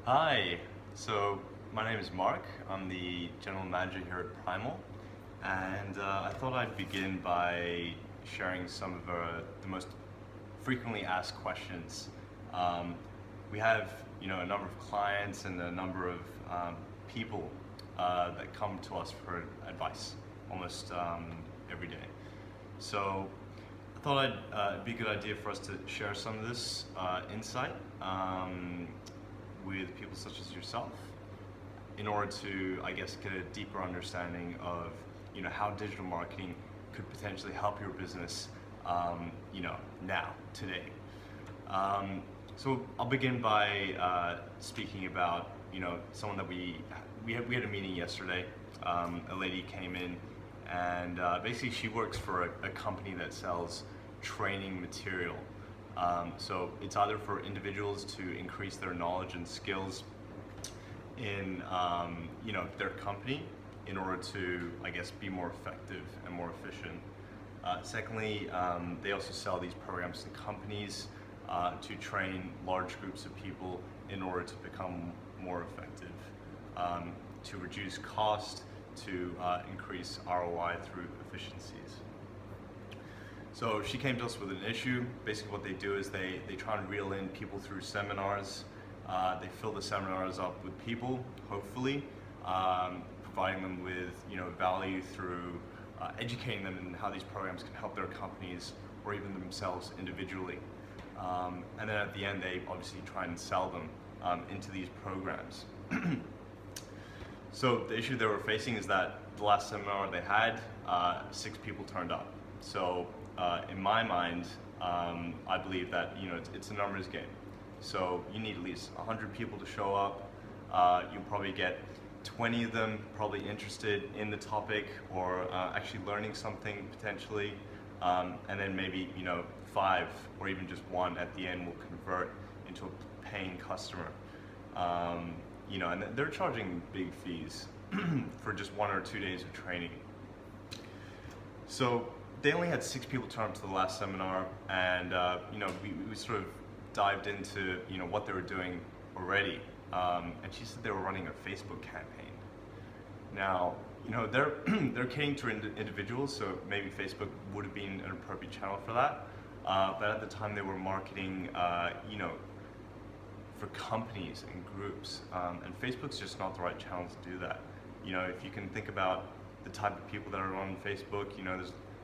Hi, so my name is Mark. I'm the general manager here at Primal, and I thought I'd begin by sharing some of the most frequently asked questions. Um, we have, a number of clients and a number of people that come to us for advice almost every day. So I thought it'd be a good idea for us to share some of this insight with people such as yourself in order to, I guess, get a deeper understanding of, how digital marketing could potentially help your business, now, today. So I'll begin by speaking about, someone that we had a meeting yesterday. A lady came in, and basically she works for a company that sells training material. So it's either for individuals to increase their knowledge and skills in their company in order to, I guess, be more effective and more efficient. Secondly, they also sell these programs to companies to train large groups of people in order to become more effective, to reduce cost, to increase ROI through efficiencies. So she came to us with an issue. Basically what they do is they try and reel in people through seminars. They fill the seminars up with people, hopefully, providing them with value through educating them in how these programs can help their companies or even themselves individually. And then at the end they obviously try and sell them into these programs. So the issue they were facing is that the last seminar they had, 6 people turned up. So in my mind, I believe that it's a numbers game. So you need at least 100 people to show up. You'll probably get 20 of them probably interested in the topic or actually learning something potentially, and then maybe 5 or even just 1 at the end will convert into a paying customer. And they're charging big fees for just 1 or 2 days of training. So they only had 6 people turn up to the last seminar, and we sort of dived into what they were doing already, and she said they were running a Facebook campaign. Now they're catering to individuals, so maybe Facebook would have been an appropriate channel for that, but at the time they were marketing for companies and groups, and Facebook's just not the right channel to do that. If you can think about the type of people that are on Facebook,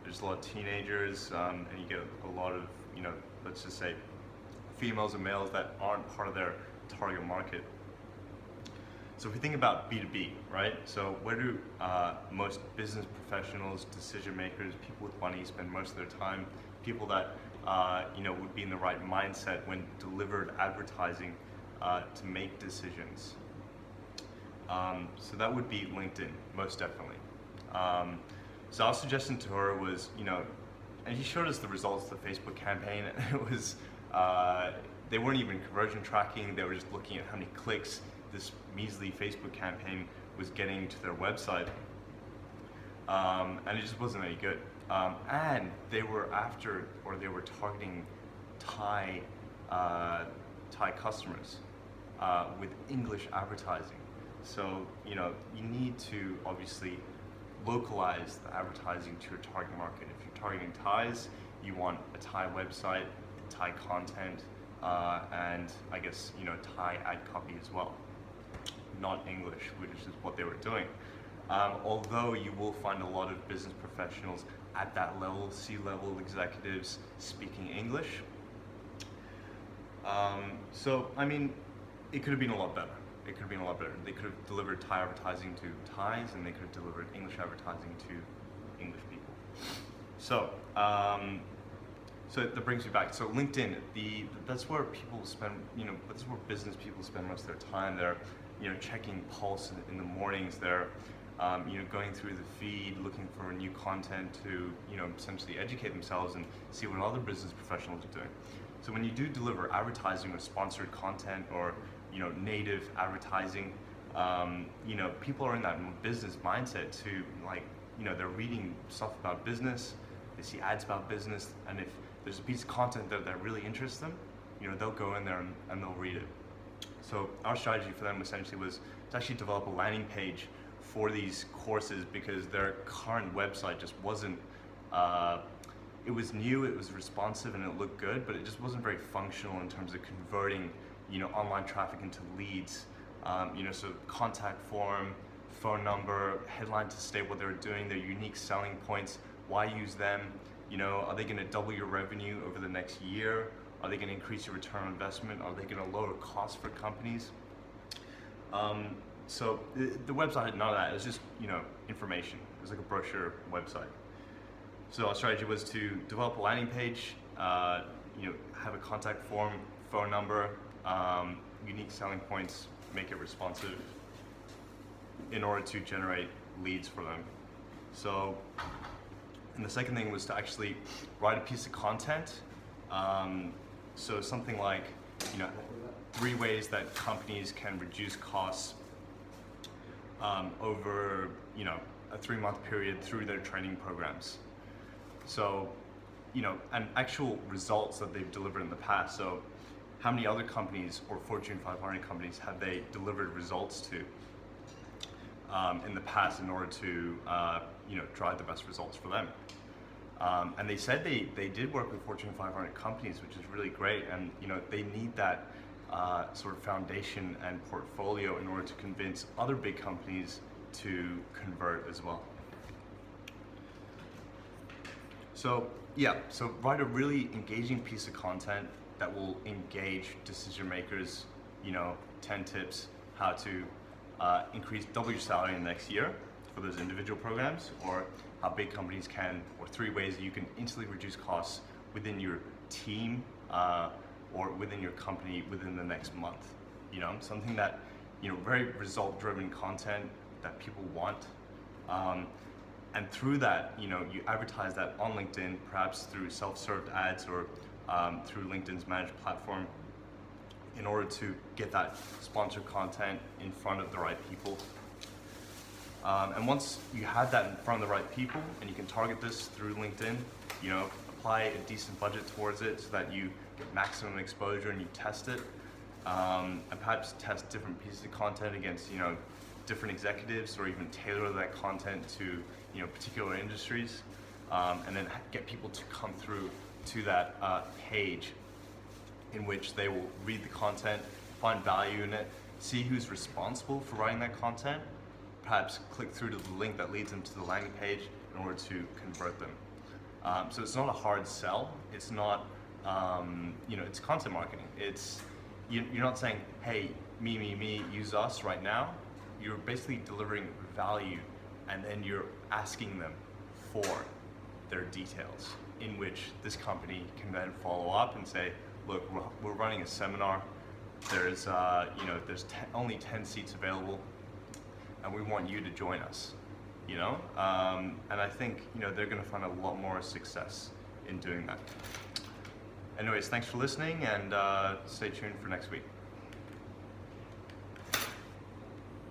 there's a lot of teenagers, and you get a lot of, let's just say, females and males that aren't part of their target market. So if we think about B2B, right? So where do most business professionals, decision makers, people with money spend most of their time? People that would be in the right mindset when delivered advertising to make decisions. So that would be LinkedIn, most definitely. So our suggestion to her was, and she showed us the results of the Facebook campaign, and it was, they weren't even conversion tracking, they were just looking at how many clicks this measly Facebook campaign was getting to their website, and it just wasn't any good. And they were targeting Thai customers with English advertising. So, you need to obviously localize the advertising to your target market. If you're targeting Thais, you want a Thai website, Thai content, and I guess, Thai ad copy as well. Not English, which is what they were doing. Although you will find a lot of business professionals at that level, C-level executives speaking English. So, I mean, it could have been a lot better. It could have been a lot better. They could have delivered Thai advertising to Thais, and they could have delivered English advertising to English people. So, so that brings me back. So LinkedIn, that's where people spend, that's where business people spend most of their time. They're, checking pulse in the mornings. They're, going through the feed, looking for new content to, essentially educate themselves and see what other business professionals are doing. So when you do deliver advertising or sponsored content or, native advertising, people are in that business mindset to they're reading stuff about business, they see ads about business, and if there's a piece of content that really interests them, they'll go in there and they'll read it. So our strategy for them essentially was to actually develop a landing page for these courses, because their current website just wasn't, it was new, it was responsive, and it looked good, but it just wasn't very functional in terms of converting, online traffic into leads. So contact form, phone number, headline to state what they're doing, their unique selling points, why use them, are they gonna double your revenue over the next year? Are they gonna increase your return on investment? Are they gonna lower costs for companies? So the website had none of that. It was just, information. It was like a brochure website. So our strategy was to develop a landing page, have a contact form, phone number, unique selling points, make it responsive in order to generate leads for them. So, and the second thing was to actually write a piece of content. So something like, 3 ways that companies can reduce costs over, a 3-month period through their training programs. So, and actual results that they've delivered in the past. So how many other companies or Fortune 500 companies have they delivered results to in the past in order to, drive the best results for them? And they said they did work with Fortune 500 companies, which is really great. And, they need that sort of foundation and portfolio in order to convince other big companies to convert as well. So write a really engaging piece of content that will engage decision makers. 10 tips how to double your salary in the next year for those individual programs, or how big companies can, or 3 ways that you can instantly reduce costs within your team or within your company within the next month. Something that, very result-driven content that people want. And through that, you advertise that on LinkedIn, perhaps through self-served ads or through LinkedIn's managed platform, in order to get that sponsored content in front of the right people. And once you have that in front of the right people, and you can target this through LinkedIn, apply a decent budget towards it so that you get maximum exposure and you test it, and perhaps test different pieces of content against, different executives, or even tailor that content to, particular industries, and then get people to come through to that page in which they will read the content, find value in it, see who's responsible for writing that content, perhaps click through to the link that leads them to the landing page in order to convert them. So it's not a hard sell. It's not, it's content marketing. You're not saying, hey, me, use us right now. You're basically delivering value, and then you're asking them for their details, in which this company can then follow up and say, look, we're running a seminar. There's, only 10 seats available, and we want you to join us. And I think, they're going to find a lot more success in doing that. Anyways, thanks for listening, and stay tuned for next week.